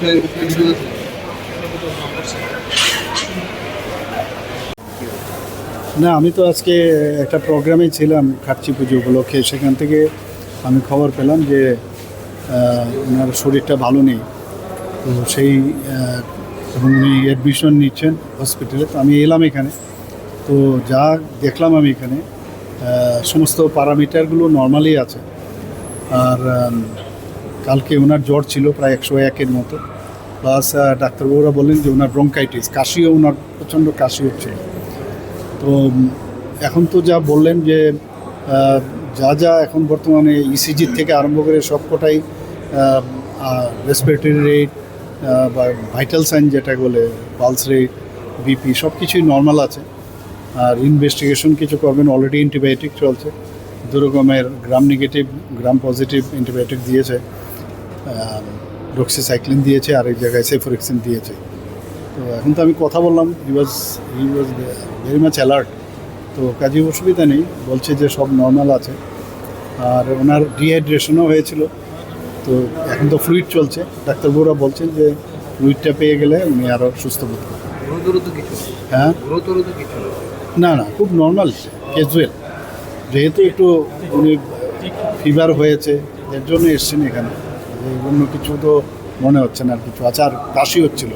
বিষয়ে না, আমি তো আজকে একটা প্রোগ্রামে ছিলাম খাটচি পুজো উপলক্ষে। সেখান থেকে আমি খবর পেলাম যে ওনার শরীরটা ভালো নেই। তো সেই এবং উনি অ্যাডমিশন নিচ্ছেন হসপিটালে। তো আমি এলাম এখানে। তো যা দেখলাম আমি এখানে সমস্ত প্যারামিটারগুলো নর্মালি আছে। আর কালকে ওনার জ্বর ছিল প্রায় 101-এর মতো। প্লাস ডাক্তারবাবুরা বললেন যে ওনার ব্রঙ্কাইটিস, কাশিও ওনার প্রচণ্ড কাশি হচ্ছিল। তো এখন তো যা বললেন যে যা যা এখন বর্তমানে ইসিজির থেকে আরম্ভ করে সবকটাই রেসপিরেটরি রেট বা ভাইটাল সাইন যেটা বলে পালস রেট, বিপি সব কিছুই নর্মাল আছে। আর ইনভেস্টিগেশন কিছু করবেন, অলরেডি অ্যান্টিবায়োটিক চলছে। 2 রকমের gram negative, gram positive antibiotic দিয়েছে। ডক্সিসাইক্লিন দিয়েছে, আর এক জায়গায় সেফোরেক্সিন দিয়েছে। তো এখন তো আমি কথা বললাম, হি ওয়াজ ভেরি মাচ অ্যালার্ট। তো কাজে অসুবিধা নেই, বলছে যে সব নর্মাল আছে। আর ওনার ডিহাইড্রেশনও হয়েছিল। তো এখন তো ফ্লুইড চলছে, ডাক্তারবাবুরা বলছেন যে ফ্লুইডটা পেয়ে গেলে উনি আরও সুস্থ বোধ করবেন। হ্যাঁ, না না, খুব নর্মাল, ক্যাজুয়াল। যেহেতু একটু উনি ফিভার হয়েছে, এর জন্য এসছেন এখানে। অন্য কিছু তো মনে হচ্ছে না, আর কিছু আছে। আর কাশি হচ্ছিল।